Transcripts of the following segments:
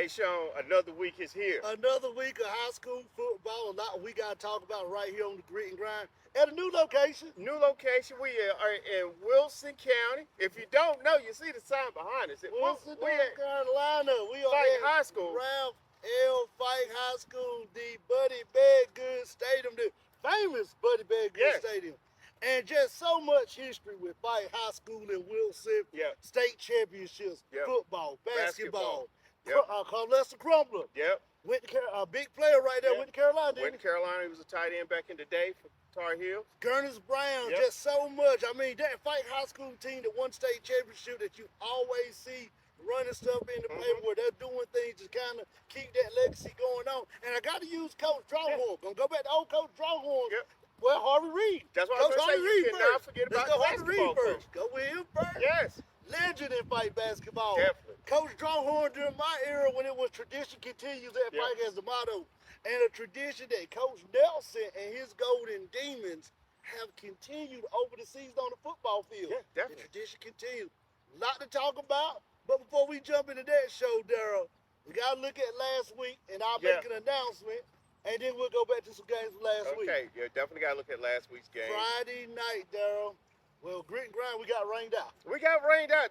Hey, Shawn, another week is here. Another week of high school football. A lot we got to talk about right here on the Grit and Grind at a new location. New location. We are in Wilson County. If you don't know, you see the sign behind us. Wilson, we North at Carolina. We are Fight at High School. Ralph L. Fight High School, the Buddy Bedgood Stadium, the famous Buddy Bedgood Stadium. And just so much history with Fight High School in Wilson. Yep. State championships, Yep. football, basketball. Yep. Lester Crumbler. Yep. Went to a big player right there. Yep. Went to Carolina. Went to Carolina. He was a tight end back in the day for Tar Heels. Gurners Brown, Yep. just so much. I mean, that Fight High School team that won state championship that you always see running stuff in the paper where they're doing things to kind of keep that legacy going on. And I got to use Coach Drawhorn. Gonna go back to old Coach Drawhorn. Yep. Well, Harvey Reid. That's what Coach I was going to say. You cannot forget Let's about go the Harvey basketball Reid first. coach. Go with him first. Yes. Legend in fight basketball. Definitely. Coach Drawhorn during my era when it was tradition continues at fight as the motto. And a tradition that Coach Nelson and his Golden Demons have continued over the season on the football field. Yeah, definitely. The tradition continues. A lot to talk about, but before we jump into that show, Daryl, we got to look at last week, and I'll make an announcement, and then we'll go back to some games from last week. Okay, you definitely got to look at last week's game. Friday night, Daryl. Well, Grit and Grind, we got rained out. We got rained out.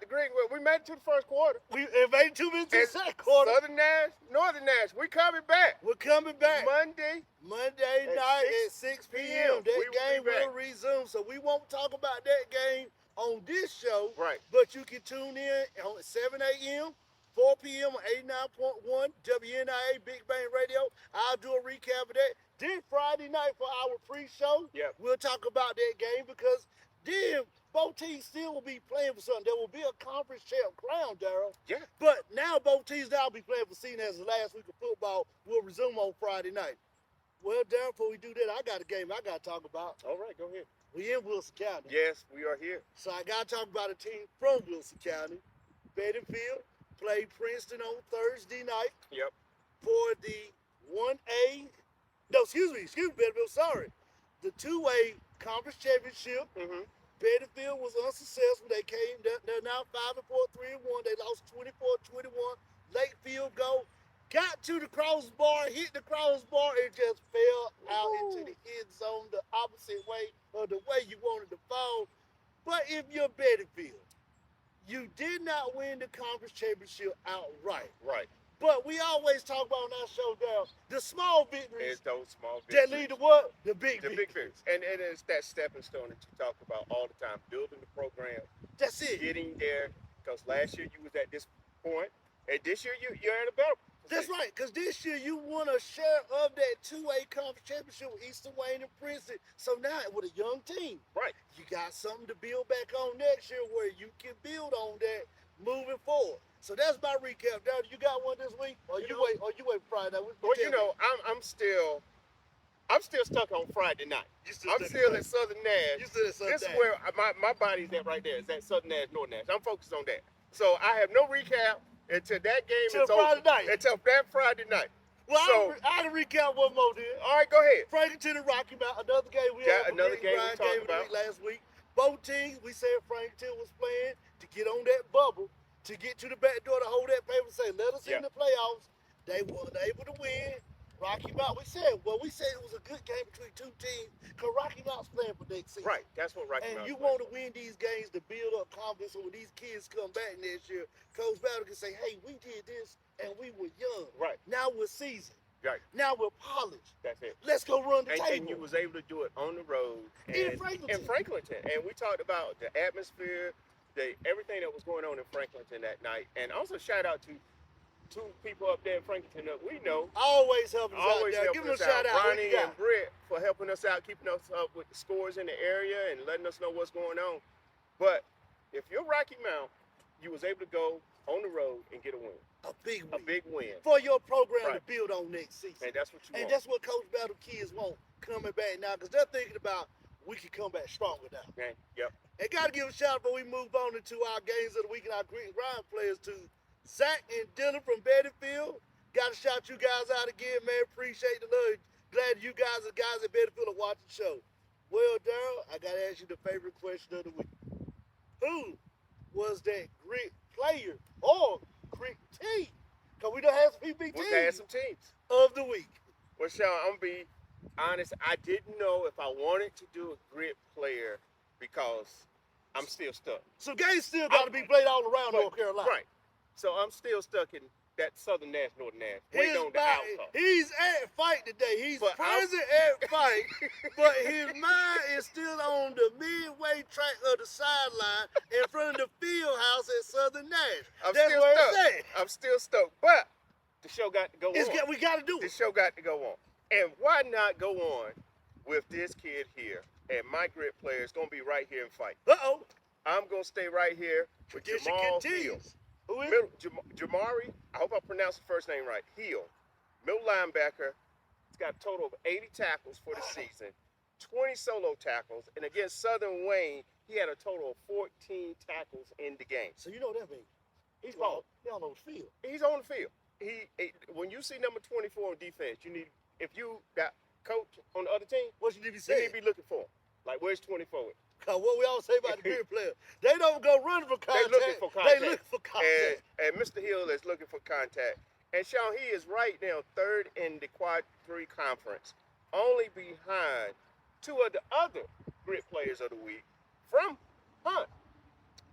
We made it to the first quarter. We made 2 minutes in the second quarter. Southern Nash, Northern Nash, we coming back. We're coming back. Monday night at 6 p.m. That game will back. resume. So we won't talk about that game on this show. Right. But you can tune in on 7 a.m., 4 p.m. on 89.1 WNIA Big Bang Radio. I'll do a recap of that. Then Friday night for our pre-show, we'll talk about that game because then both teams still will be playing for something. There will be a conference champ crown, Daryl. Yeah. But now both teams now will be playing for season as the last week of football will resume on Friday night. Well, Daryl, before we do that, I got a game I got to talk about. All right, go ahead. We in Wilson County. Yes, we are here. So I got to talk about a team from Wilson County. Bedingfield played Princeton on Thursday night. Yep. For the 1A, no, excuse me, Bedingfield, sorry. The 2A conference championship. Bedingfield was unsuccessful. They came, they're now 5-4, 3-1. They lost 24-21. Late field goal. Got to the crossbar, hit the crossbar, and just fell out into the end zone the opposite way of the way you wanted to fall. But if you're Bedingfield, you did not win the conference championship outright. Right. But we always talk about on our show, Daryl, the small victories it's those small victories that lead to what? The big victories. And it's that stepping stone that you talk about all the time, building the program. That's it. Getting there. Because last year you was at this point, and this year you're at a better position. That's right, because this year you won a share of that 2A conference championship with Eastern Wayne and Princeton. So now with a young team, right, you got something to build back on next year where you can build on that moving forward. So that's my recap. Daryl, you got one this week, or you wait Friday night? Well, you know, I'm still stuck on Friday night. I'm still at Southern Nash. You still at Southern Nash. This is where my body's at right there. It's at Southern Nash, North Nash. I'm focused on that. So I have no recap until that game is over. Until that Friday night. Well, I'll recap one more then. All right, go ahead. Franklinton and Rocky Mount, another game we had. Another game we talked about last week. Both teams, we said Franklinton was playing to get on that bubble, to get to the back door to hold that paper and say, let us in the playoffs. They were able to win. Rocky Mount, we said it was a good game between two teams because Rocky Mount's playing for next season. Right, that's what Rocky Mount. And you want to win these games to build up confidence so when these kids come back next year, Coach Battle can say, hey, we did this and we were young. Right. Now we're seasoned. Right. Now we're polished. That's it. Let's go run the table. And you was able to do it on the road. In Franklinton. And we talked about the atmosphere, everything that was going on in Franklinton that night. And also shout out to two people up there in Franklinton that we know. Always helping us out there. Give them a shout out. Ronnie and Britt for helping us out, keeping us up with the scores in the area and letting us know what's going on. But if you're Rocky Mount, you was able to go on the road and get a win. A big win. For your program to build on next season. And that's what you want. And that's what Coach Battle kids want coming back now because they're thinking about we can come back stronger now. Okay. Yep. And got to give a shout out before we move on into our games of the week and our Grit and Grind players to Zach and Dylan from Bedingfield. Got to shout you guys out again, man. Appreciate the love. Glad you guys at Bedingfield are watching the show. Well, Daryl, I got to ask you the favorite question of the week. Who was that Grit player or Grit team Because we done had some PB We've had teams some teams. of the week. Well, Sean, I'm going to be honest. I didn't know if I wanted to do a grit player because I'm still stuck. So games still got to be played all around North Carolina. Right. So I'm still stuck in that Southern Nash, Northern Nash, waiting on the outcome. He's at fight today. He's But present at fight, but his mind is still on the midway track of the sideline in front of the field house at Southern Nash. I'm That's still where stuck. it's at. I'm still stuck. But the show got to go on. We got to do The it. show got to go on. And why not go on with this kid here? And my grit player is going to be right here and fight. Uh-oh. I'm going to stay right here with Tradition Jamal Hill. continues. Who is Middle, Jamari, I hope I pronounced the first name right, Hill. Middle linebacker. He's got a total of 80 tackles for the season, 20 solo tackles, and against Southern Wayne, he had a total of 14 tackles in the game. So you know what that means. He's balling. He on the field. He's on the field. When you see number 24 on defense, if you got coach on the other team, What you need to be you saying? need to be looking for him. Like, where's 24 at? Cause what we always say about the grid player, they don't go running for contact. They looking for contact. They looking for contact. And Mr. Hill is looking for contact. And Sean, he is right now third in the Quad 3 conference, only behind two of the other grit players of the week from Hunt,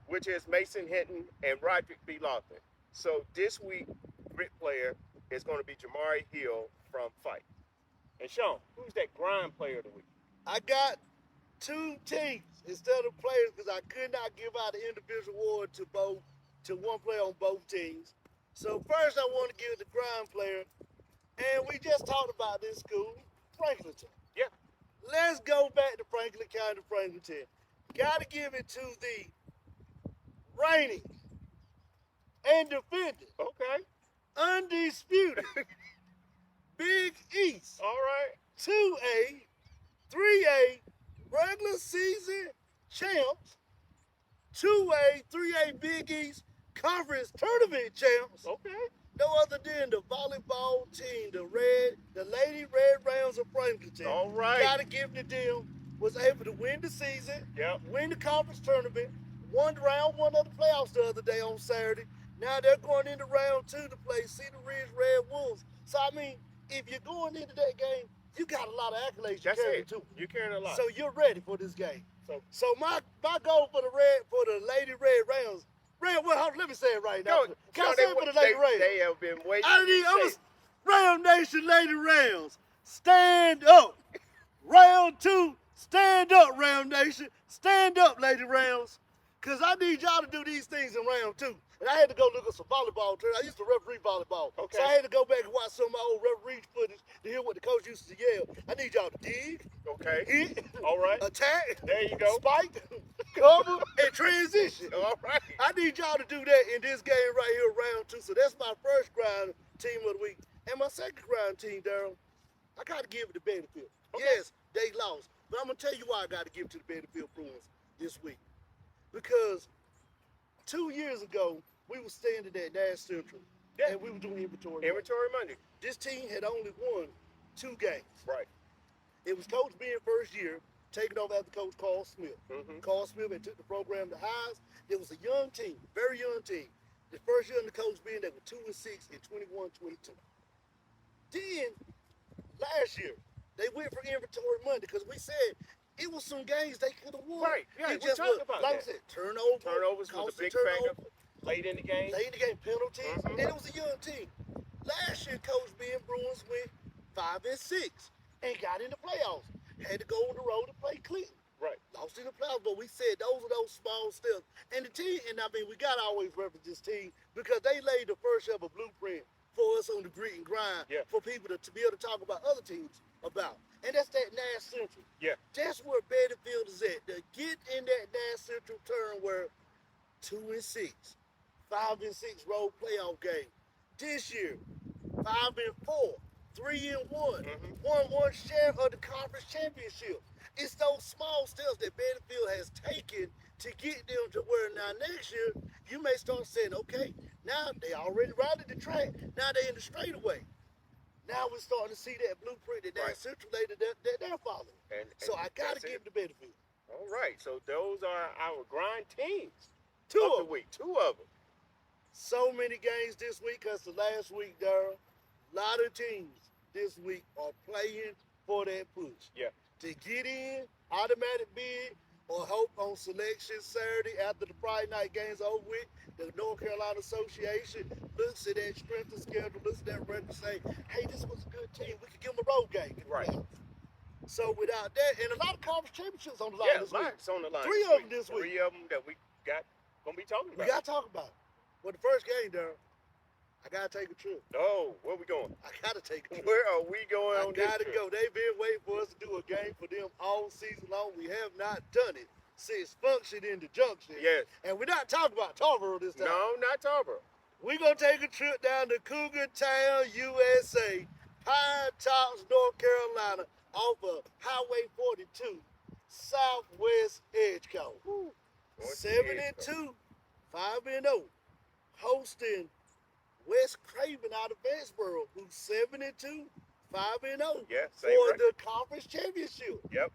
which is Mason Hinton and Roderick B. Lawton. So this week, grit player is going to be Jamari Hill from Fight. And Sean, who's that grind player of the week? I got two teams instead of players because I could not give out an individual award to one player on both teams. So first I want to give the grind player, and we just talked about this school, Franklinton. Yeah. Let's go back to Franklin County, Franklinton. Got to give it to the reigning and defending, Okay. undisputed Big East All right. 2A, 3A regular season champs, 2A, 3A Big East conference tournament champs. Okay. No other than the volleyball team, the Lady Red Rams of Franklinton. All right. Gotta give it to them. Was able to win the season, Yep. win the conference tournament, won round one of the playoffs the other day on Saturday. Now they're going into round two to play Cedar Ridge Red Wolves. So I mean, if you're going into that game, you got a lot of accolades That's you carry it. too. You're carrying a lot. So you're ready for this game. So my goal for the Lady Red Rams. Let me say it right now. Can I say it for the Lady Rams? They have been waiting. Ram Nation Lady Rams, stand up. Round two, stand up, Ram Nation. Stand up, Lady Rams. Because I need y'all to do these things in round two. And I had to go look at some volleyball training. I used to referee volleyball. Okay. So I had to go back and watch some of my old referee footage to hear what the coach used to yell. I need y'all to dig, Okay. hit, All right. attack, There you go. spike, cover, and transition. All right. I need y'all to do that in this game right here, round two. So that's my first grind team of the week. And my second grind team, Daryl, I got to give it to Bettyfield. Okay. Yes, they lost. But I'm going to tell you why I got to give it to the Bettyfield Bruins this week. Because 2 years ago, we were standing at Nash Central, Yeah. and we were doing inventory. Inventory Monday. This team had only won 2 games. Right. It was Coach Ben first year, taking over after Coach Carl Smith. Mm-hmm. Carl Smith had took the program to highs. It was a young team, very young team. The first year under Coach Ben, they were 2-6 in 21-22. Then, last year, they went for inventory Monday because we said it was some games they could have won. Right. Yeah, It we just talked was, about like that. I said, turnovers Turnovers was caused a big turnover, factor late in the game. late in the game, penalties, Mhm. and it was a young team. Last year, Coach Ben Bruins went 5-6 and got in the playoffs. Had to go on the road to play Cleveland. Right. Lost in the playoffs, but we said those are those small steps. And the team, and I mean, we got to always reference this team because they laid the first ever blueprint for us on the grit and grind Yeah. for people to be able to talk about other teams about. And that's that Nash Central. Yeah. That's where Bettyfield is at. To get in that Nash Central turn where 2-6, 5-6 road playoff game. This year, 5-4, 3-1, Mhm. won one share of the conference championship. It's those small steps that Bettyfield has taken to get them to where now next year you may start saying, okay, now they already routed the track. Now they're in the straightaway. Now we're starting to see that blueprint that Right. Central later that they're following. So I got to that's give it. it to Bettyfield. All right. So those are our grind teams Two of of the them. week. 2 of them. So many games this week because the last week, Daryl, a lot of teams this week are playing for that push. Yeah. To get in, automatic bid, or hope on selection Saturday after the Friday night games over with. The North Carolina Association looks at that strength of schedule, looks at that record and say, hey, this was a good team. We could give them a road game. Right. So without that, and a lot of conference championships on the line Yeah, this week. lots on the line. Three of them this week. Three of them that we got gonna be talking about. We got to talk about it. Well, the first game, Daryl, I got to take a trip. Oh, where we going? I got to take a trip. Where are we going I on this got to trip? go. They've been waiting for us to do a game for them all season long. We have not done it since Function in the Junction. Yes. And we're not talking about Tarboro this time. No, not Tarboro. We're going to take a trip down to Cougar Town, USA, Pine Tops, North Carolina, off of Highway 42, Southwest Edgecombe. 7-2, 5-0, hosting West Craven out of Vanceboro, who's 7-2, 5-0 Yeah, for same record. the conference championship. Yep.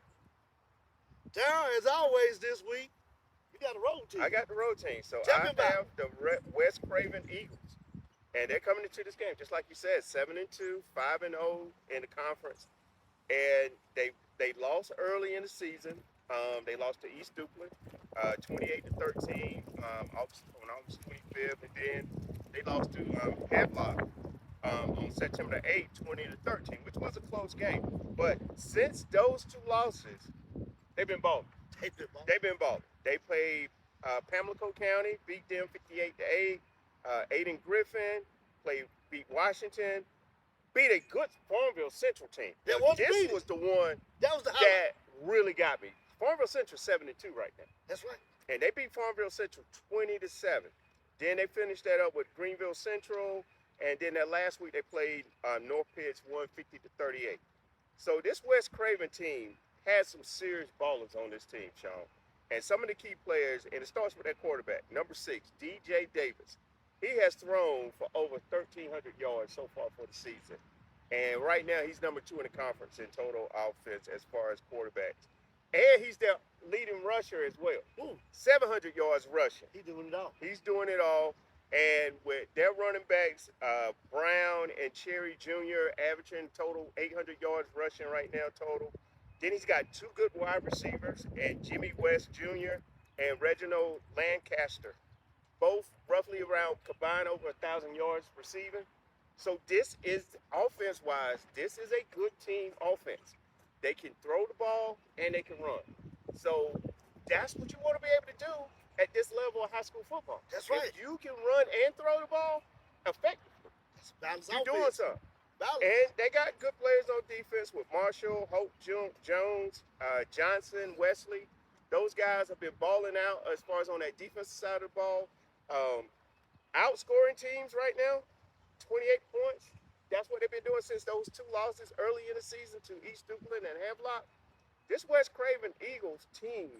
Darryl, as always this week, you got a road team. I got the road team. So Tell me I about have the West Craven Eagles. And they're coming into this game, just like you said, 7-2, 5-0 in the conference. And they lost early in the season. They lost to East Duplin, 28-13, on August 25th, and then they lost to Havelock on September 8th, 20-13, which was a close game. But since those two losses, they've been balling. They've been balling. They played Pamlico County, beat them 58-8. Aiden Griffin beat Washington, beat a good Farmville Central team. That Now, was this beating. was the one That was the that highlight. really got me. Farmville Central 7-2 right now, That's right. and they beat Farmville Central 20-7. Then they finished that up with Greenville Central, and then that last week they played North Pitts 150-38. So this West Craven team has some serious ballers on this team, Sean. And some of the key players, and it starts with that quarterback, number 6, DJ Davis. He has thrown for over 1,300 yards so far for the season. And right now, he's number 2 in the conference in total offense as far as quarterbacks. And he's their leading rusher as well. 700 yards rushing. He's doing it all. He's doing it all. And with their running backs, Brown and Cherry Jr. averaging total 800 yards rushing right now total. Then he's got 2 good wide receivers, and Jimmy West Jr. and Reginald Lancaster, both roughly around combined over 1,000 yards receiving. So this is, offense-wise, this is a good team offense. They can throw the ball and they can run. So that's what you want to be able to do at this level of high school football. That's right. If you can run and throw the ball effectively, you're doing something. And they got good players on defense with Marshall, Hope Jones, Johnson, Wesley. Those guys have been balling out as far as on that defensive side of the ball. Outscoring teams right now, 28 points. That's what they've been doing since those 2 losses early in the season to East Duplin and Havelock. This West Craven Eagles team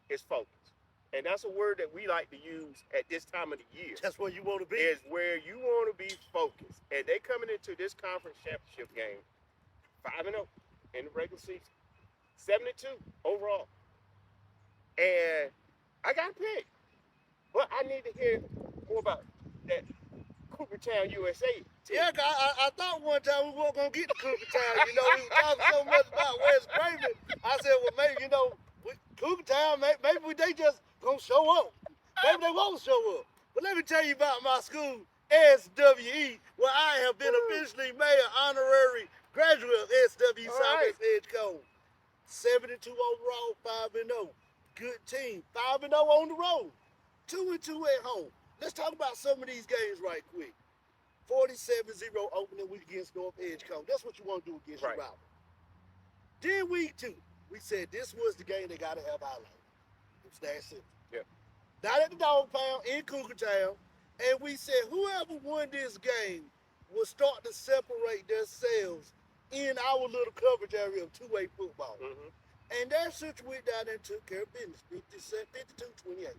is focused. And that's a word that we like to use at this time of the year. That's where you want to be. Is where you want to be focused. And they coming into this conference championship game 5-0 in the regular season. 7-2 overall. And I got to pick. But I need to hear more about that Cougar Town, USA team. Yeah, I thought one time we weren't going to get to Cougar Town. You know, we were talking so much about West Craven. I said, well, maybe, you know, Cougar Town, maybe they just going to show up. Maybe they won't show up. But let me tell you about my school, SWE, where I have been officially made an honorary graduate of SWE Southwest Edgecombe. 7-2 overall, 5-0. Good team. 5-0 on the road. 2-2 at home. Let's talk about some of these games right quick. 47-0 opening week against North Edgecombe. That's what you want to do against your rival. Then week 2, we said this was the game they got to have highlighted. It was that simple. Yeah. Not at the Dog Pound in Cougar Town. And we said whoever won this game will start to separate themselves in our little coverage area of two-way football. Mm-hmm. And that Central went down there and took care of business, 52-28.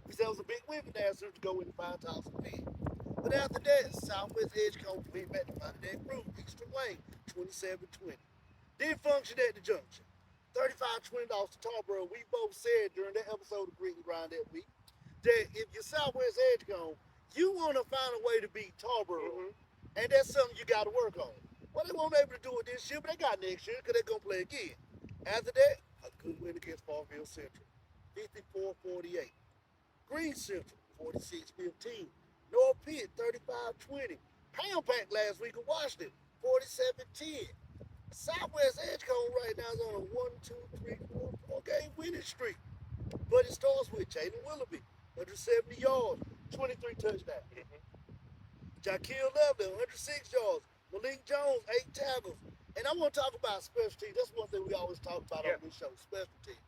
We said it was a big win for that Central to go in the 5,000 win. But after that, Southwest Edgecombe went back to find that group, Extra Wayne, 27-20. Then Function at the Junction, 35-20 lost to Tarboro. We both said during that episode of Green Grind that week that if you're Southwest Edgecombe, You want to find a way to beat Tarboro, Mm-hmm. and that's something you got to work on. Well, they won't be able to do it this year, but they got next year because they're going to play again. After that, a good win against Farmville Central, 54-48. Green Central, 46-15. North Pitt, 35-20. Pound Pack last week of Washington, 47-10. Southwest Edgecombe right now is on a 4 game winning streak. But it starts with Jaden Willoughby, 170 yards, 23 touchdowns. Jaquil Lovely, 106 yards. Malik Jones, 8 tackles. And I want to talk about special teams. That's one thing we always talk about on this show, special teams.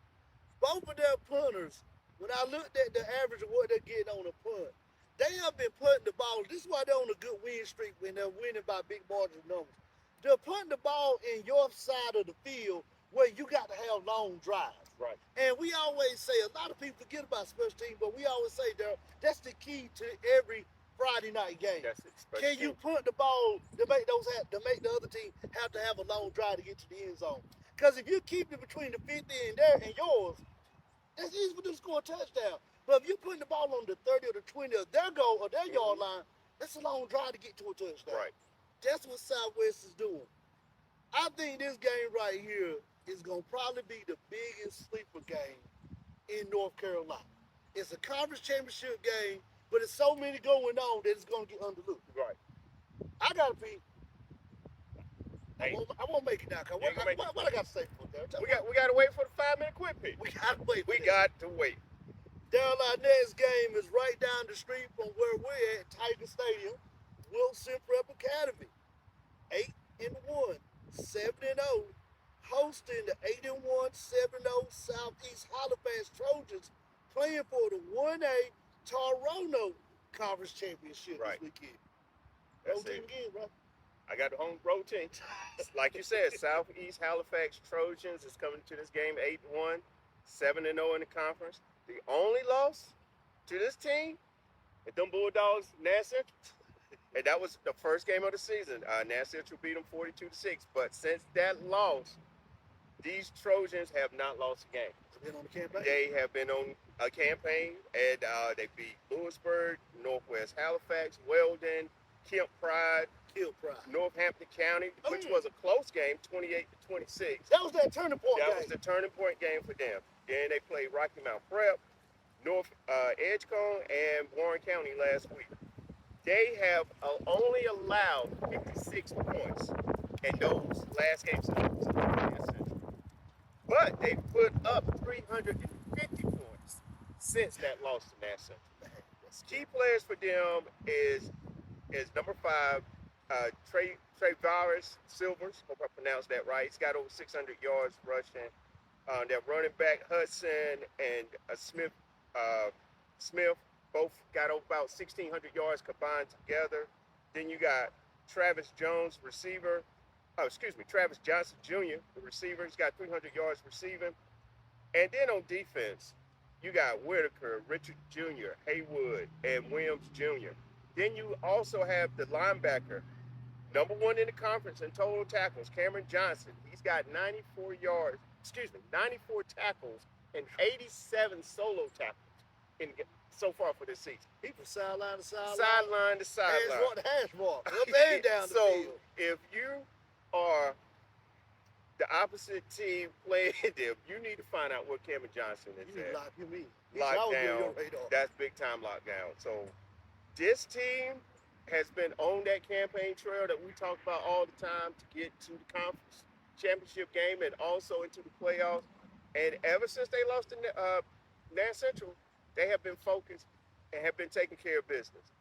Both of their punters, when I looked at the average of what they're getting on a punt, they have been punting the ball. This is why they're on a good win streak when they're winning by big margin numbers. They're punting the ball in your side of the field where you got to have long drives. Right. And we always say, a lot of people forget about special teams, but we always say that's the key to every Friday night game. That's it. Can you punt the ball to make the other team have to have a long drive to get to the end zone? Because if you keep it between the 50 and yours, that's easy for them to score a touchdown. But if you're putting the ball on the 30 or the 20 of their goal or their yard line, that's a long drive to get to a touchdown. Right. That's what Southwest is doing. I think this game right here is going to probably be the biggest sleeper game in North Carolina. It's a conference championship game, but there's so many going on that it's going to get underlooked. Right. I got to be. Hey. I won't make it now. What I got to say for that? We got to wait for the 5-minute quick pick. We got to wait. We got to wait. Daryl, our next game is right down the street from where we're at, Tiger Stadium, Wilson Prep Academy. 8-1, 7-0, hosting the 8-1, 7-0 Southeast Halifax Trojans, playing for the 1A Toronto Conference Championship this weekend. That's Road team it. again, bro. I got the home road team. Like you said, Southeast Halifax Trojans is coming to this game 8-1, 7-0 in the conference. The only loss to this team is them Bulldogs, Nass Central. And that was the first game of the season. Nass Central beat them 42-6. But since that loss, these Trojans have not lost a game. Been on the campaign? They have been on a campaign, and they beat Lewisburg, Northwest Halifax, Weldon, Kemp Pride, Northampton County, which was a close game, 28-26. That was that turning point game. That was the turning point game for them. Then they played Rocky Mount Prep, North Edgecombe, and Warren County last week. They have only allowed 56 points in those last games. But they put up 350 points since that loss to Nass Central. Key players for them is number 5, Travaris Silvers. Hope I pronounced that right. He's got over 600 yards rushing. Their running back Hudson and Smith both got about 1,600 yards combined together. Then you got Travis Jones, receiver. Travis Johnson Jr., the receiver. He's got 300 yards receiving. And then on defense, you got Whitaker, Richard Jr., Haywood, and Williams Jr. Then you also have the linebacker, number 1 in the conference in total tackles, Cameron Johnson. He's got 94 tackles and 87 solo tackles so far for this season. He from sideline to sideline. Sideline to sideline. Hash mark. Up and down the field. If you are the opposite team playing them, you need to find out what Cameron Johnson is you at. Lock him in. Lockdown. That's big time lockdown. So this team has been on that campaign trail that we talk about all the time to get to the conference championship game and also into the playoffs. And ever since they lost to Nass Central, they have been focused and have been taking care of business.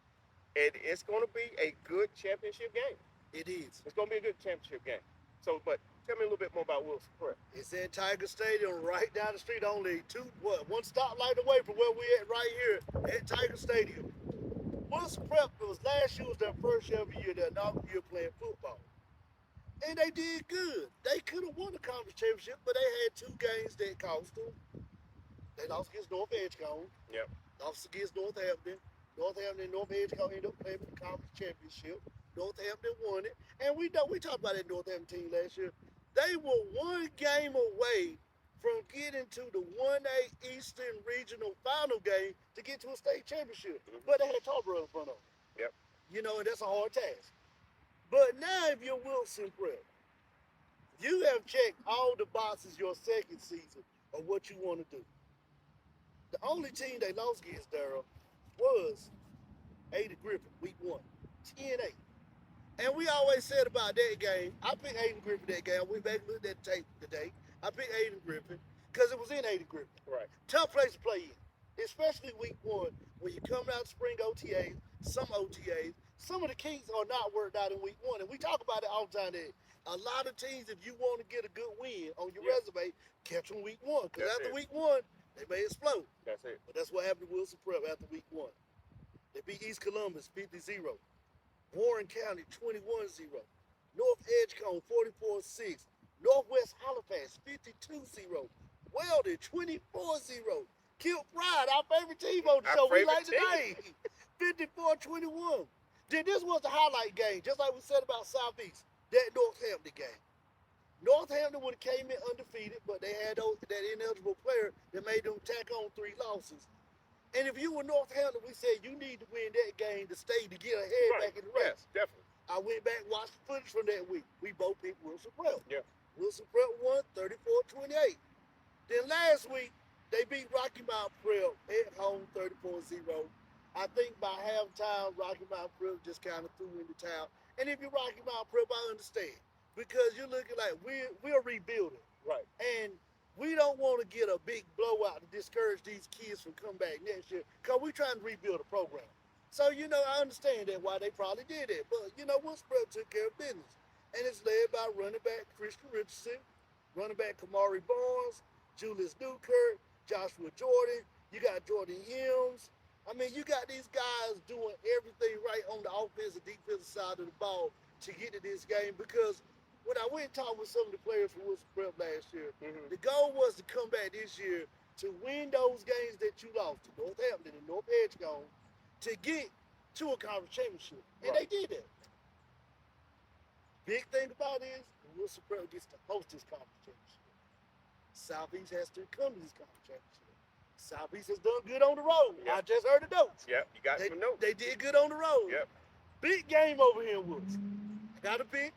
And it's going to be a good championship game. It is. It's going to be a good championship game. So, but tell me a little bit more about Wilson Prep. It's at Tiger Stadium, right down the street, only one stoplight away from where we're at right here at Tiger Stadium. Wilson Prep last year was their first ever year, their inaugural year playing football. And they did good. They could have won the conference championship, but they had 2 games that cost them. They lost against North Edgecombe. Yep. Lost against Northampton. Northampton and North Edgecombe ended up playing for the conference championship. Northampton won it. And we talked about that Northampton team last year. They were 1 game away from getting to the 1A Eastern Regional Final game to get to a state championship. But they had Tarboro in front of them. Yep. You know, and that's a hard task. But now if you're Wilson Prep, you have checked all the boxes your second season of what you want to do. The only team they lost against, Daryl, was Ada Griffin, week 1, 10-8. And we always said about that game, I picked Aiden Griffin that game. I went back and looked at the tape today. I picked Aiden Griffin because it was in Aiden Griffin. Right. Tough place to play in, especially week 1 when you're coming out of spring OTAs, some OTAs. Some of the keys are not worked out in week 1. And we talk about it all the time that a lot of teams, if you want to get a good win on your resume, catch them week 1. Because after week 1, they may explode. That's it. But that's what happened to Wilson Prep after week 1. They beat East Columbus 50-0. Warren County 21-0. North Edgecombe 44-6. Northwest Halifax 52-0. Weldon 24-0. Kilt Pride, our favorite team on the show. We like today. 54-21. Then this was the highlight game, just like we said about Southeast, that Northampton game. Northampton would have came in undefeated, but they had that ineligible player that made them tack on 3 losses. And if you were Northampton, we said you need to win that game to stay to get ahead back in the race. Yes, definitely. I went back and watched the footage from that week. We both picked Wilson Prep. Yeah. Wilson Prep won 34-28. Then last week, they beat Rocky Mount Prep at home 34-0. I think by halftime, Rocky Mount Prep just kind of threw in the towel. And if you're Rocky Mount Prep, I understand. Because you're looking like we're rebuilding. Right. And we don't want to get a big blowout to discourage these kids from coming back next year because we're trying to rebuild a program. So, you know, I understand that why they probably did it. But, you know, Wilson Prep took care of business. And it's led by running back Christian Richardson, running back Kamari Barnes, Julius Newkirk, Joshua Jordan. You got Jordan Hims. I mean, you got these guys doing everything right on the offensive and defensive side of the ball to get to this game because when I went and talked with some of the players from Wilson Prep last year, the goal was to come back this year to win those games that you lost to Northampton and North Edgecombe to get to a conference championship. And they did that. Big thing about it is Wilson Prep gets to host this conference championship. Southeast has to come to this conference championship. Southeast has done good on the road. Yep. I just heard the notes. Yep, you got some notes. They did good on the road. Yep. Big game over here in Wilson. I got a pick.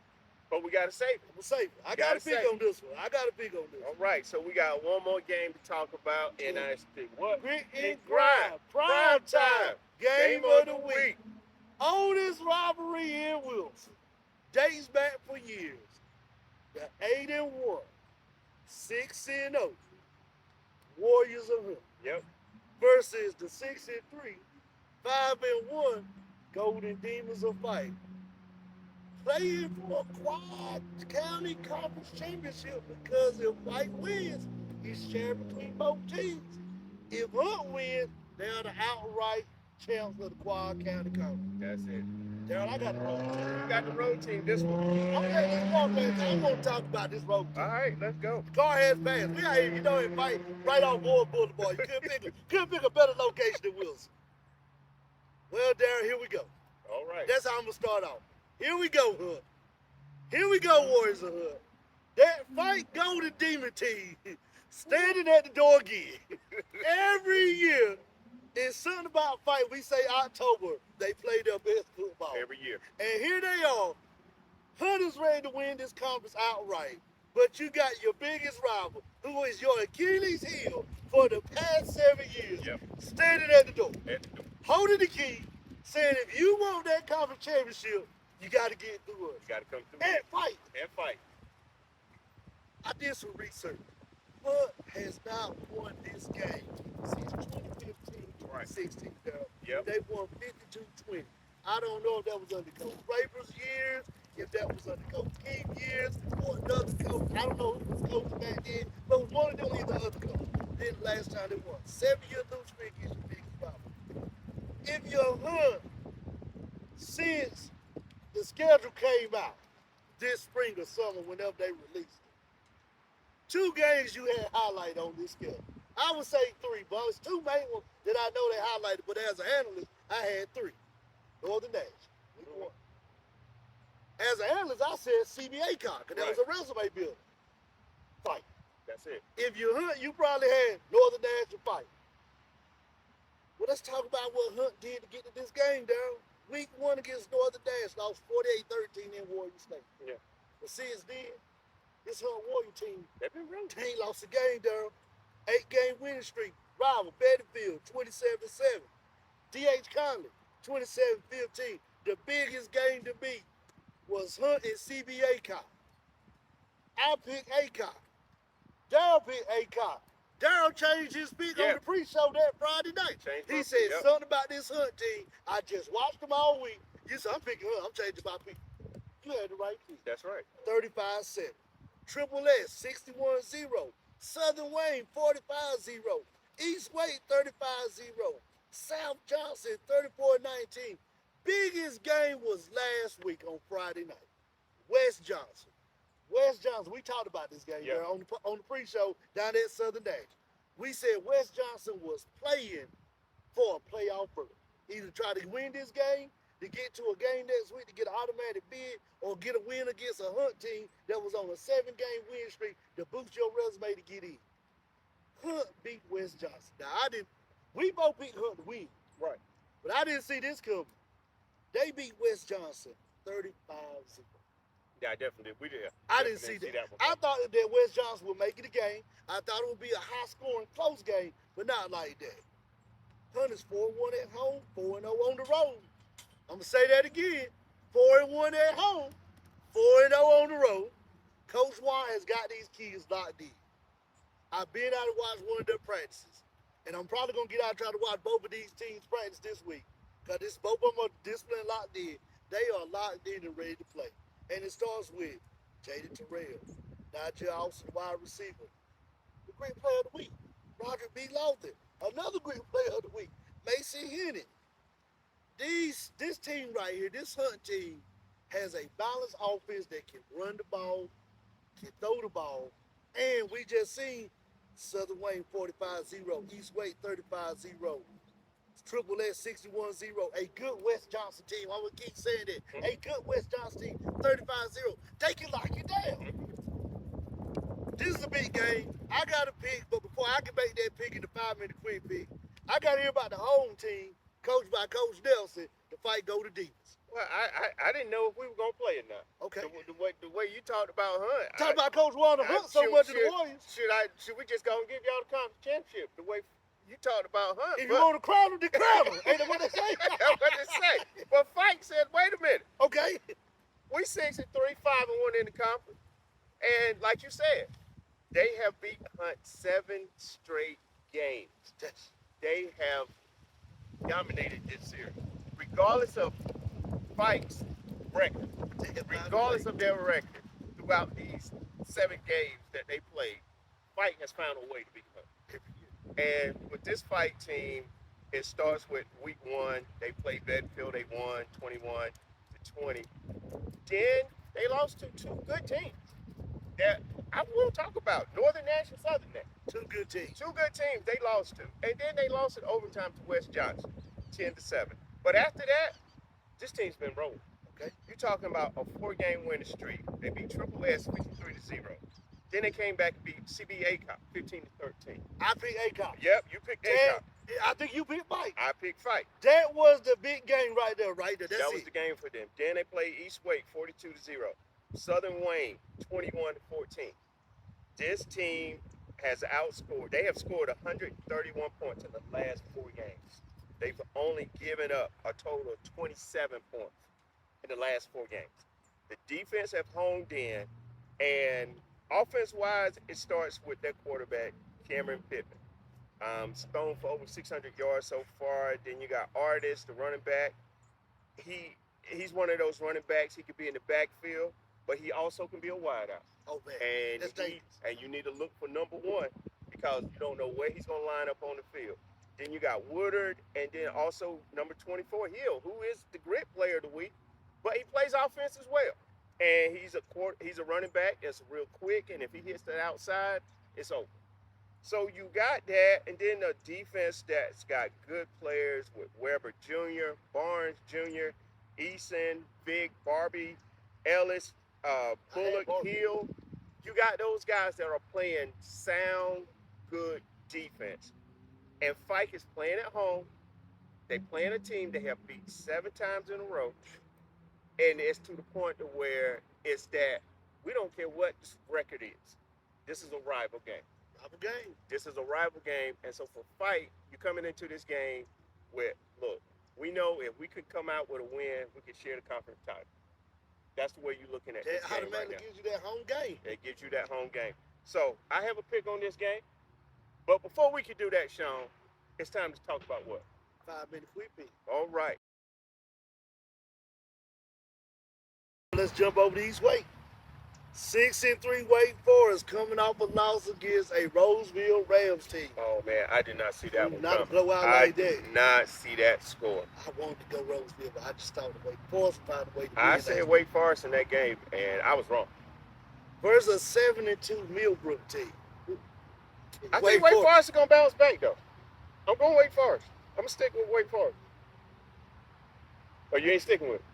But we got to save it. I'm safe. I got to pick on this one. All right, so we got one more game to talk about, and I pick what? Grit and Grind. Prime time. Game of the week. Oldest rivalry in Wilson. Dates back for years. The 8-1, 6-0 Warriors of Hood. Yep. Versus the 6-3, 5-1 Golden Demons of Fight. Playing for a Quad County Conference Championship because if White wins, he's shared between both teams. If Hunt wins, they are the outright champs of the Quad County Conference. That's it. Daryl, I got the road team. You got the road team this one. Okay, let's go, man. I'm going to talk about this road team. All right, let's go. Carhead fans, we out here, you know, fight right off Ward Boulevard. You couldn't pick a better location than Wilson. Well, Daryl, here we go. All right. That's how I'm going to start off. Here we go, Hood. Here we go, Warriors of Hood. That Fight Golden Demon team standing at the door again. Every year, it's something about Fight. We say October, they play their best football. Every year. And here they are. Hunters ready to win this conference outright. But you got your biggest rival, who is your Achilles heel for the past 7 years, standing at the door, holding the key, saying if you want that conference championship, you got to get through us. You got to come through. And fight. And fight. I did some research. Hood has not won this game since 2015-2016. Yep. They won 52-20. I don't know if that was under Coach Raper's years, if that was under Coach King years, or another coach. I don't know who was coaching back then, but it was one of them either other coach. Then last time they won. 7-year lose streak is your biggest problem. If you're Hunt, since the schedule came out this spring or summer, whenever they released it, 2 games you had highlight on this schedule. I would say 3, but it's 2 main ones that I know they highlighted, but as an analyst, I had 3. Northern Nash, we won. As an analyst, I said CBA con, because that was a resume builder. Fight. That's it. If you Hunt, you probably had Northern National fight. Well, let's talk about what Hunt did to get to this game, Daryl. Week 1 against Northern Dash, lost 48-13 in Warrior State. Yeah. But since then, this Hunt Warrior team, They've been really. they ain't lost a game, Daryl. 8-game winning streak. Rival, Bettyfield, 27-7. D.H. Conley, 27-15. The biggest game to beat was Hunt and CBA Cop. I picked ACOP. Daryl picked ACOP. Daryl changed his pick on the pre-show that Friday night. He said something about this Hunt team. I just watched them all week. You said, I'm picking Hunt. I'm changing my pick. You had the right pick. That's right. 35-7. Triple S, 61-0. Southern Wayne, 45-0. East Wade, 35-0. South Johnson, 34-19. Biggest game was last week on Friday night. West Johnson. West Johnson, we talked about this game there on the pre-show down at Southern Dash. We said West Johnson was playing for a playoff berth. Either try to win this game to get to a game next week to get an automatic bid, or get a win against a Hunt team that was on a 7-game win streak to boost your resume to get in. Hunt beat West Johnson. Now, we both picked Hunt to win. Right. But I didn't see this coming. They beat West Johnson 35-0. Yeah, I definitely did. We did. I didn't see that. I thought that West Johnson would make it a game. I thought it would be a high-scoring, close game, but not like that. Hunt is 4-1 at home, 4-0 on the road. I'm going to say that again. 4-1 at home, 4-0 on the road. Coach Juan has got these kids locked in. I've been out to watch one of their practices, and I'm probably going to get out and try to watch both of these teams practice this week, because both of them are disciplined locked in. They are locked in and ready to play. And it starts with Jaden Terrell, Nigel Austin, wide receiver. The great player of the week, Roger B. Lawton. Another great player of the week, Mason Hennon. This team right here, this Hunt team, has a balanced offense that can run the ball, can throw the ball, and we just seen Southern Wayne 45-0, East Wade 35-0. Triple S 61-0, a good West Johnson team. I'm going to keep saying that. A good West Johnson team, 35-0. They can lock it down. This is a big game. I got to pick, but before I can make that pick in the 5-minute quick pick, I got to hear about the home team, coached by Coach Nelson, the fight go to Demons. Well, I didn't know if we were going to play or not. Okay. The way you talked about Hunt. Talk about Coach Juan Hunt so much in the Warriors. Should we just go and give y'all the conference championship? The way you talked about Hunt. If you want to crown him, then crown him. Ain't that what they say? That's what they say. But Fight said, wait a minute. Okay. We 6-3, 5-1 in the conference. And like you said, they have beat Hunt 7 straight games. They have dominated this series. Regardless of Fight's record, regardless of their record, throughout these 7 games that they played, Fight has found a way to beat Hunt. And with this Fight team, it starts with week 1. They played Bedfield. They won 21-20. Then they lost to 2 good teams that I will talk about. Northern Nash and Southern Nash. 2 good teams. 2 good teams they lost to. And then they lost in overtime to West Johnson, 10-7. But after that, this team's been rolling. Okay, you're talking about a 4-game winning streak. They beat Triple S 53-0. Then they came back and beat CBA Cop 15-13. I picked ACOP. Yep, you picked ACOP. I think you picked Mike. I picked Fight. That was the big game right there. That was the game for them. Then they played East Wake 42-0. Southern Wayne 21-14. This team has outscored. They have scored 131 points in the last 4 games. They've only given up a total of 27 points in the last 4 games. The defense have honed in, and offense-wise, it starts with their quarterback, Cameron Pittman. Thrown for over 600 yards so far. Then you got Artis, the running back. He's one of those running backs. He could be in the backfield, but he also can be a wideout. Oh, man. And you need to look for number 1 because you don't know where he's going to line up on the field. Then you got Woodard, and then also number 24, Hill, who is the grit player of the week, but he plays offense as well. And he's a running back that's real quick, and if he hits the outside, it's over. So you got that, and then a defense that's got good players with Weber Jr., Barnes Jr., Eason, Vic, Barbie, Ellis, Bullock, Hill. You got those guys that are playing sound, good defense. And Fike is playing at home. They playing a team they have beat 7 times in a row. And it's to the point to where it's that we don't care what the record is. This is a rival game. Rival game. This is a rival game. And so for Fike, you're coming into this game with, look, we know if we could come out with a win, we could share the conference title. That's the way you're looking at this game right now. Gives you that home game. It gives you that home game. So I have a pick on this game. But before we can do that, Shawn, it's time to talk about what? 5-minute quick pick. All right. Let's jump over to East Wake. 6-3 Wake Forest coming off a loss against a Roseville Rams team. Oh man, I did not see that one. Not a blowout like that. I did not see that score. I wanted to go Roseville, but I just thought the Wake Forest would find a way to win. I said Wake Forest in that game, and I was wrong. Versus a 7-2 Millbrook team. I think Wake Forest is gonna bounce back though. I'm going Wake Forest. I'm gonna stick with Wake Forest. Oh, you ain't sticking with it?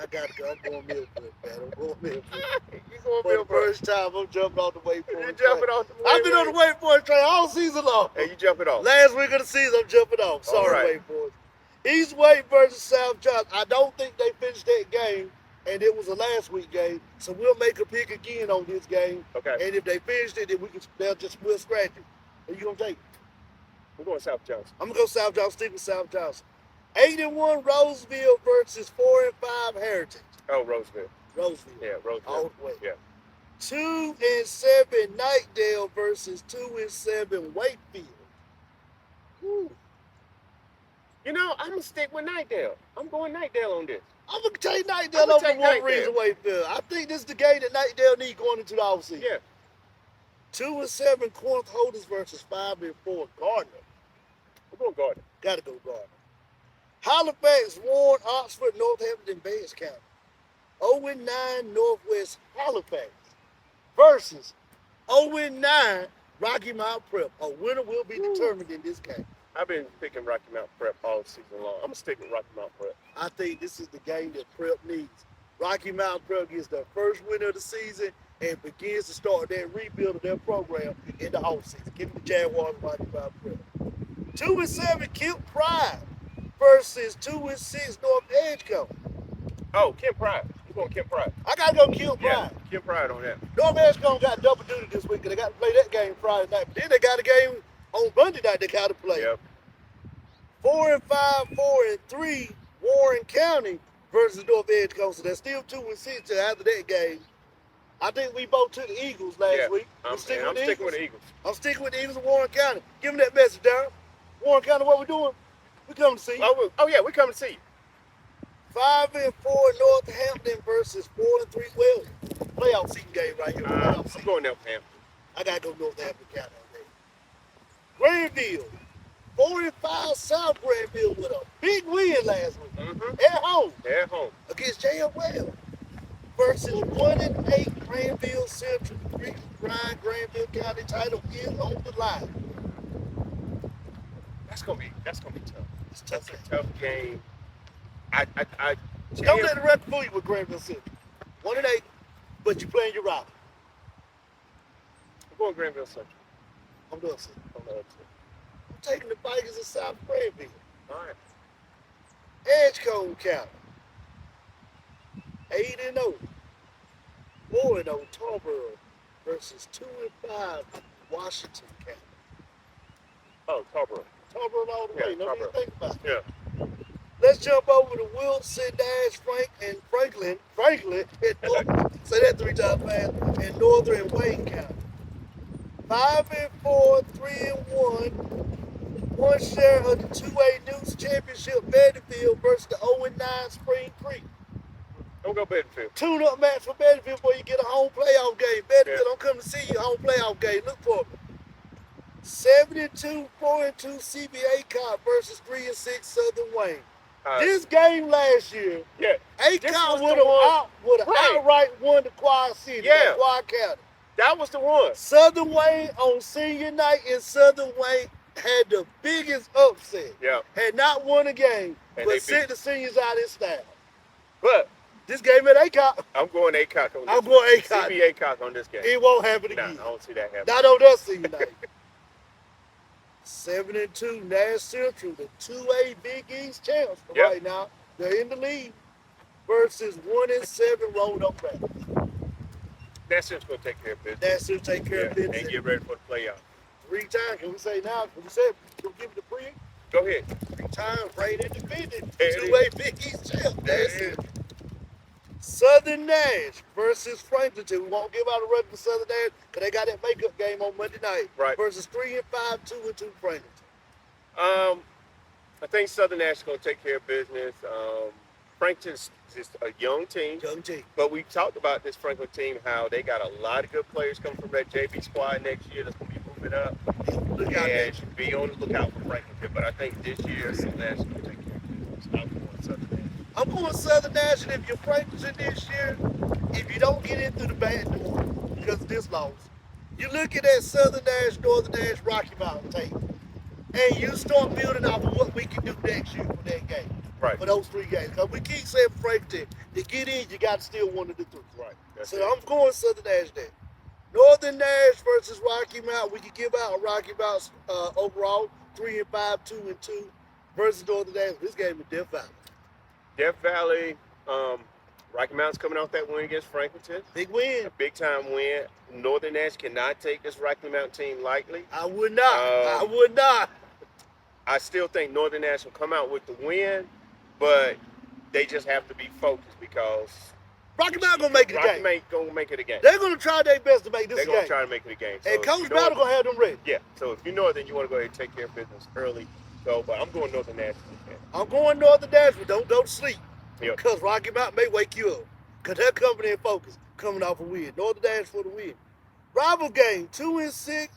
I gotta go. I'm going Millbrook, man. I'm going Millbrook. You going For the Millbrook? first time, I'm jumping off the Wake Forest. You jumping off the Wake I've been on the Wake Forest train all season long. Hey, you jumping off? Last week of the season, I'm jumping off. Sorry, right. Wake Forest. East Wake versus South Johnson. I don't think they finished that game, and it was a last week game. So we'll make a pick again on this game. Okay. And if they finished it, then we'll scratch it. What you gonna take? We're going South Johnson. I'm gonna go South Johnson. Stick with South Johnson. 8-1 Roseville versus 4-5 Heritage. Oh, Roseville. Roseville. Yeah, Roseville. All the way. Yeah. 2-7 Knightdale versus 2-7 Wakefield. Whew. You know, I'm gonna stick with Knightdale. I'm going Knightdale on this. I'm gonna take Knightdale over one reason Wakefield. I think this is the game that Knightdale need going into the offseason. Yeah. 2-7 Corinth Holders versus 5-4 Gardner. We're going Gardner. Gotta go Gardner. Halifax, Warren, Oxford, Northampton, Bates County. 0-9 Northwest Halifax versus 0-9 Rocky Mount Prep. A winner will be determined in this game. I've been picking Rocky Mount Prep all season long. I'm gonna stick with Rocky Mount Prep. I think this is the game that Prep needs. Rocky Mount Prep gets their first win of the season and begins to start that rebuild of their program in the offseason. Give me the Jaguars, Rocky Mount Prep. 2-7 Kent Pride versus 2-6 North Edgecombe. Oh, Kent Pride. We're going Kent Pride. I gotta go Kent Pride. Yeah, Kent Pride on that. North Edgecombe got double duty this week because they got to play that game Friday night. But then they got a game on Monday night they got to play. Yep. 4-5, 4-3 Warren County versus North Edgecombe. So they're still 2-6 after that game. I think we both took the Eagles last week. I'm sticking with the Eagles. I'm sticking with the Eagles of Warren County. Give them that message, Darren. Warren County, what we doing? We coming to see you. Oh yeah, we coming to see you. 5-4 Northampton versus 4-3 Wells. Playoff season game right here. I'm going Northampton. I gotta go Northampton County on that. Granville. 4-5 South Granville with a big win last week. At home. At home. Against JFL. Versus 1-8 Granville Central. Brian Granville County title is on the line. That's gonna be tough. It's tough. That's a tough game. Don't let the record fool you with Granville Central. 1-8, but you're playing your rival. I'm going Granville Central. I'm doing it. I'm taking the Vikings of South Granville. All right. Edgecombe County. 8-0. 4-0 Tarboro versus 2-5 Washington County. Oh, Tarboro. Tarboro all the way. No need to think about it. Yeah. Let's jump over to Wilson, Dash, Franklin, and North, say that 3 times fast, and Northern Wayne County. 5-4, 3-1. One share of the 2A News Championship, Bettyfield versus the 0-9 Spring Creek. Don't go Bettyfield. Tune-up match for Bettyfield before you get a home playoff game. Bettyfield, I'm coming to see you, home playoff game. Look for me. 72, 4-2 CBA Cop versus 3-6 Southern Wayne. This game last year, A-Cop would have outright won the Quad City, Quad County. That was the one. Southern Wayne on senior night in Southern Wayne had the biggest upset. Yeah. Had not won a game, but sent the seniors out in style. But This game at Acock. I'm going Acock on this. I'm going Acock. CB Acock on this game. It won't happen Nah, again. I don't see that happening. Not on us senior night. 7-2 Nash Central, the 2A Big East champs right now. They're in the lead versus 1-7 Roanoke Rapids. That's just going to take care of business. Nash Central take care of business. And get ready for the playoff. 3 times. Can we say now? Can we say we'll give it a pre? Go ahead. 3 times rated defended. 2A Big East champ. That's it. Southern Nash versus Franklinton. We won't give out a run for Southern Nash because they got that makeup game on Monday night. Right. Versus 3-5, 2-2 Franklinton. I think Southern Nash is going to take care of business. Franklin's just a young team. But we talked about this Franklin team, how they got a lot of good players coming from that JV squad next year that's going to be moving up. And be on the lookout for Franklinton. But I think this year, Southern Nash is going to take care of business. I'm going Southern Nash. I'm going Southern Nash, and if you're Franklinton this year, if you don't get in through the back door because of this loss, you look at that Southern Nash, Northern Nash, Rocky Mountain tape, and you start building off of what we can do next year for that game. Right. For those 3 games. Because we keep saying Franklinton, to get in, you got to steal one of the 3. Right. So I'm going Southern Nash there. Northern Nash versus Rocky Mountain. We can give out a Rocky Mountain overall 3-5, 2-2 versus Northern Nash. This game is Death Valley. Death Valley, Rocky Mountain's coming off that win against Franklinton. Big win. A big time win. Northern Nash cannot take this Rocky Mountain team lightly. I would not. I still think Northern Nash will come out with the win, but they just have to be focused because Rocky Mountain gonna make it a game. Rocky Mountain gonna make it a game. They're gonna try their best to make this a game. They're gonna try to make it a game. So and Coach Battle gonna have them ready. Yeah. So if you're Northern, you want to go ahead and take care of business early. So, but I'm going Northern Nash. I'm going Northern Nash, but don't go to sleep. Yep. Because Rocky Mountain may wake you up. Because they're coming in focus, coming off a win. Northern Nash for the win. Rival game, 2-6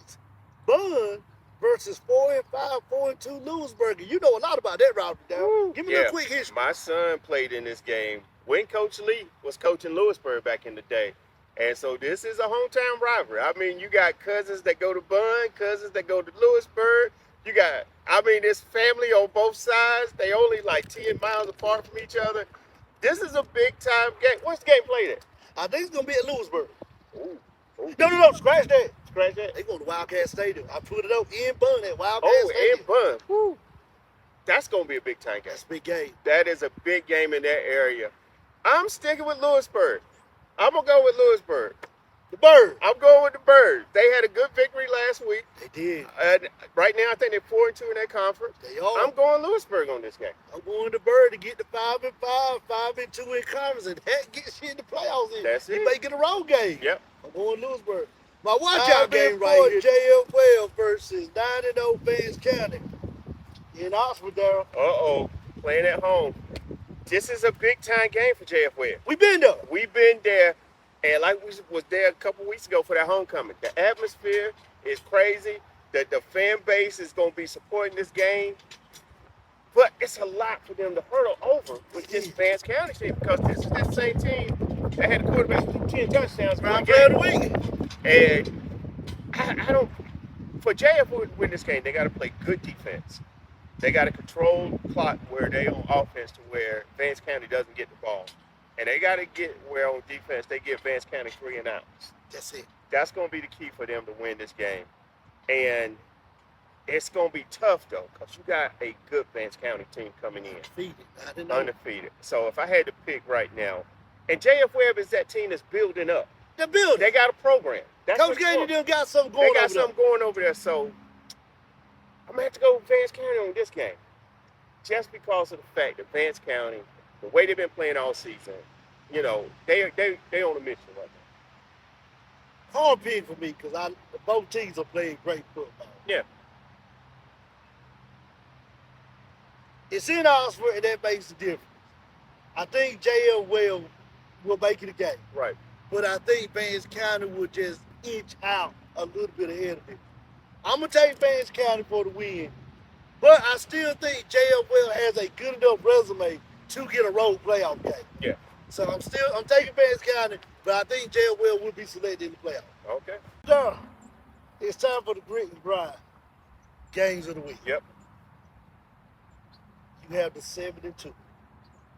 Bun versus 4-5, 4-2 Lewisburg. You know a lot about that rivalry, Darryl. Give me a quick history. My son played in this game when Coach Lee was coaching Lewisburg back in the day. And so this is a hometown rivalry. I mean, you got cousins that go to Bun, cousins that go to Lewisburg. You got, it's family on both sides. They only like 10 miles apart from each other. This is a big time game. What's the game played at? I think it's going to be at Lewisburg. Ooh. No, scratch that. Scratch that? They go to Wildcat Stadium. I put it up in Bun at Wildcat Stadium. In Bun. Woo. That's going to be a big time game. That's a big game. That is a big game in that area. I'm sticking with Lewisburg. I'm going to go with Lewisburg. The Birds. I'm going with the Birds. They had a good victory last week. They did. Right now, I think they're 4-2 in that conference. They are. I'm going Lewisburg on this game. I'm going the Bird to get the 5-5, 5-2 in conference, and heck, get shit in the playoffs. That's it. You make it a road game. Yep. I'm going Lewisburg. My watch-out game right here. JFL versus 9-0 Vance County in Oxford, Darryl. Uh-oh. Playing at home. This is a big-time game for JFL. We've been there. We've been there. And like we was there a couple weeks ago for that homecoming. The atmosphere is crazy. The fan base is going to be supporting this game. But it's a lot for them to hurdle over with this Vance County team because this is that same team that had the quarterback through 10 touchdowns. Round player of the week. And I don't, for JFL to win this game, they got to play good defense. They got to control the clock where they on offense to where Vance County doesn't get the ball. And they got to get where on defense they give Vance County 3 and outs. That's it. That's going to be the key for them to win this game. And it's going to be tough, though, because you got a good Vance County team coming in. Undefeated. So if I had to pick right now, and JF Webb is that team that's building up. They're building. They got a program. That's Coach Gainey them got something going over there. They got something going over there. So I'm going to have to go with Vance County on this game. Just because of the fact that Vance County, the way they've been playing all season, you know, they on a mission right now. Hard pick for me because both teams are playing great football. Yeah. It's in Oxford, and that makes a difference. I think JL will make it a game. Right. But I think Vance County will just inch out a little bit ahead of it. I'm going to take Vance County for the win. But I still think JL has a good enough resume to get a road playoff game. Yeah. So I'm taking Vance County, but I think JL will be selected in the playoff. Okay. So, it's time for the grit and grind games of the week. Yep. You have the 7-2,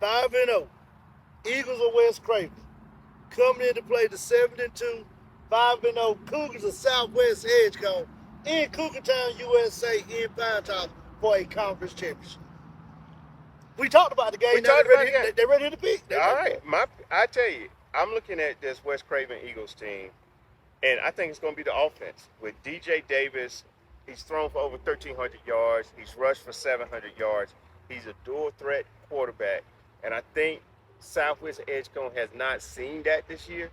5-0 Eagles of West Craven coming in to play the 7-2, 5-0 Cougars of Southwest Edgecombe in Cougartown, USA, in Pine Top for a conference championship. We talked about the game. We talked about the game. They're ready to pick. All right. I tell you, I'm looking at this West Craven Eagles team, and I think it's going to be the offense. With DJ Davis, he's thrown for over 1,300 yards. He's rushed for 700 yards. He's a dual threat quarterback. And I think Southwest Edgecombe has not seen that this year.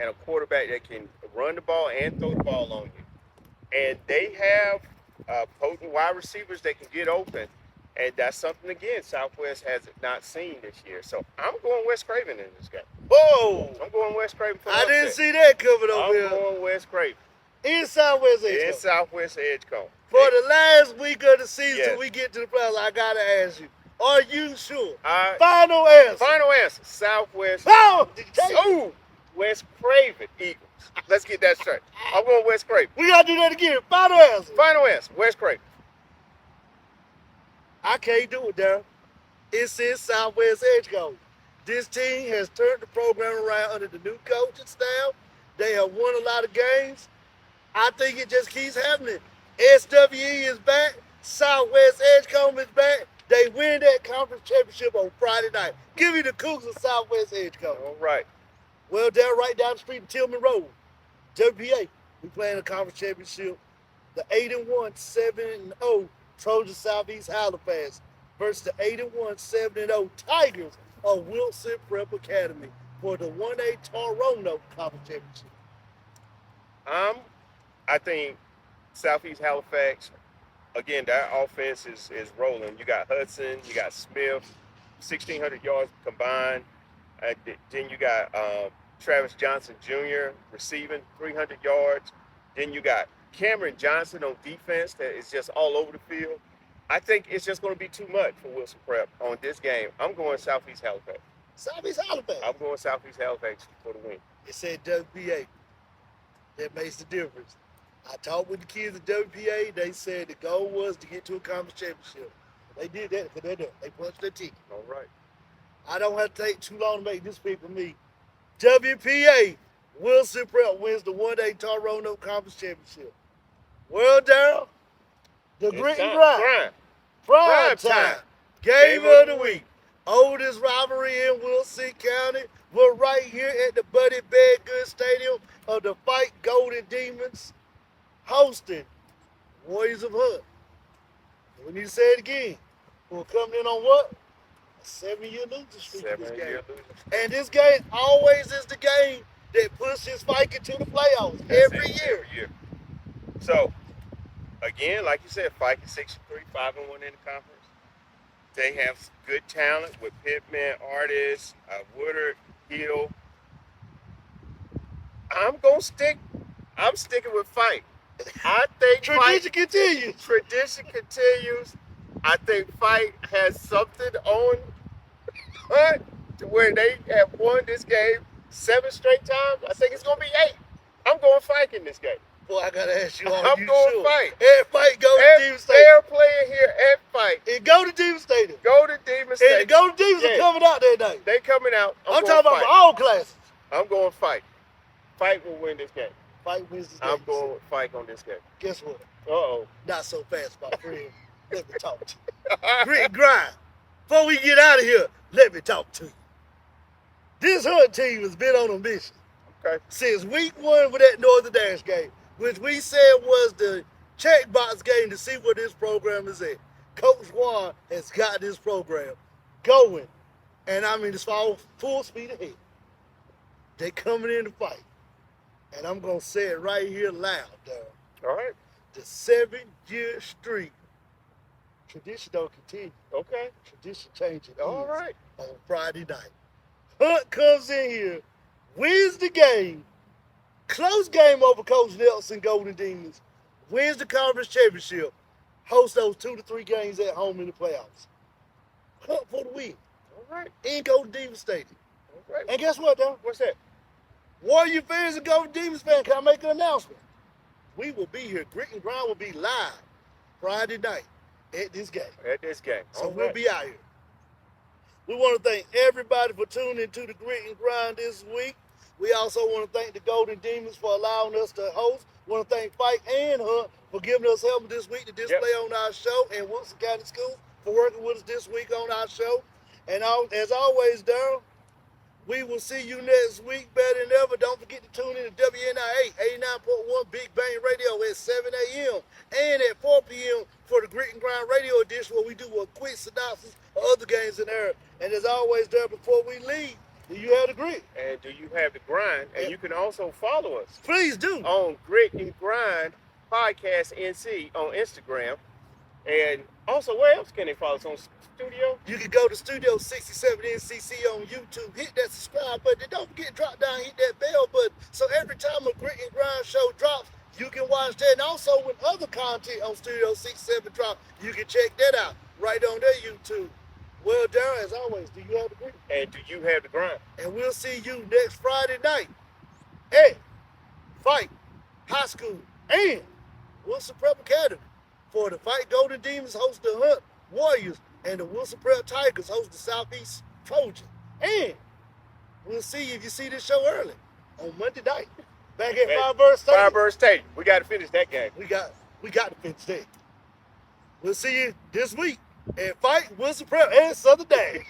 And a quarterback that can run the ball and throw the ball on you. And they have potent wide receivers that can get open. And that's something, again, Southwest has not seen this year. So I'm going West Craven in this game. Whoa! I'm going West Craven for the I upset. didn't see that coming over here. I'm going West Craven. In Southwest Edgecombe. In Southwest Edgecombe. For the last week of the season, Yes. we get to the playoffs, I got to ask you, are you sure? Right. Final answer. Final answer. Southwest. Oh! Oh! West Craven Eagles. Let's get that straight. I'm going West Craven. We got to do that again. Final answer. Final answer. West Craven. I can't do it, Darryl. It's in Southwest Edgecombe. This team has turned the program around under the new coaching staff. They have won a lot of games. I think it just keeps happening. SWE is back. Southwest Edgecombe is back. They win that conference championship on Friday night. Give me the Cougars of Southwest Edgecombe. All right. Well, Darryl, right down the street in Tillman Road, WPA, we playing a conference championship. The 8-1, 7-0 Trojan Southeast Halifax versus the 8-1, 7-0 Tigers of Wilson Prep Academy for the 1A Toronto Conference Championship. I think Southeast Halifax, again, that offense is rolling. You got Hudson, you got Smith, 1,600 yards combined. Then you got Travis Johnson Jr. receiving 300 yards. Then you got Cameron Johnson on defense that is just all over the field. I think it's just going to be too much for Wilson Prep on this game. I'm going Southeast Halifax. Southeast Halifax. I'm going Southeast Halifax for the win. It said WPA. That makes the difference. I talked with the kids at WPA. They said the goal was to get to a conference championship. They did that because they did. They punched their ticket. All right. I don't have to take too long to make this pick for me. WPA, Wilson Prep wins the 1A Toronto Conference Championship. Well, Darryl, the grit and grind. Prime time. Game of the week. Oldest rivalry in Wilson County. We're right here at the Buddy Bedgood Stadium of the Fight Golden Demons, hosting Warriors of Hood. We need to say it again. We're coming in on what? A 7-year losing streak in this game. And this game always is the game that pushes Fight into the playoffs every year. So, again, like you said, Fight is 6-3, 5-1 in the conference. They have good talent with Pittman, Artis, Woodard, Hill. I'm sticking with Fight. I think Tradition continues. Tradition continues. I think Fight has something on to where they have won this game 7 straight times. I think it's going to be 8. I'm going Fight in this game. Boy, I got to ask you, I'm going Fight. Every Fight, go to Demon Stadium. They're playing here at Fight. And go to Demon Stadium. Go to Demon Stadium. And the Golden Demons are coming out that night. They coming out. I'm talking about for all classes. I'm going Fight. Fight will win this game. Fight wins this game. I'm going with Fight on this game. Guess what? Uh-oh. Not so fast, my friend. Let me talk to you. Grit and grind. Before we get out of here, let me talk to you. This Hood team has been on a mission. Okay. Since week 1 with that Northern Dash game, which we said was the checkbox game to see where this program is at. Coach Juan has got this program going. And I mean, it's full speed ahead. They coming in to fight. And I'm going to say it right here loud, Darryl. All right. The 7-year streak. Tradition don't continue. Okay. Tradition changes. All right. On Friday night. Hunt comes in here, wins the game. Close game over Coach Nelson Golden Demons. Wins the conference championship. Hosts those 2 to 3 games at home in the playoffs. Hunt for the win. All right. In Golden Demons Stadium. All right. And guess what, Darryl? What's that? Warrior fans and Golden Demons fans, can I make an announcement? We will be here. Grit and Grind will be live Friday night at this game. At this game. So All we'll right. be out here. We want to thank everybody for tuning into the Grit and Grind this week. We also want to thank the Golden Demons for allowing us to host. We want to thank Fight and Hunt for giving us help this week to display on our show, and Wilson County Schools for working with us this week on our show. And as always, Daryl, we will see you next week better than ever. Don't forget to tune in to WNIA 89.1 Big Bang Radio at 7 a.m. and at 4 p.m. for the Grit and Grind Radio edition, where we do a quick synopsis of other games in there. And as always, Daryl, before we leave, do you have the grit? And do you have the grind? And you can also follow us. Please do. On Grit and Grind Podcast NC on Instagram. And also, where else can they follow us? On Studio? You can go to Studio 67 NCC on YouTube. Hit that subscribe button. Don't forget to drop down, hit that bell button. So every time a Grit and Grind show drops, you can watch that. And also when other content on Studio 67 drops, you can check that out right on their YouTube. Well, Darren, as always, do you have the grit? And do you have the grind? And we'll see you next Friday night at Fight High School and Wilson Prep Academy for the Fight Golden Demons host the Hunt Warriors and the Wilson Prep Tigers host the Southeast Trojans. And we'll see you if you see this show early on Monday night. Back at Firebird Stadium. Firebird Stadium. We got to finish that game. We got to finish that. We'll see you this week at Fight Wilson Prep and Southern Day.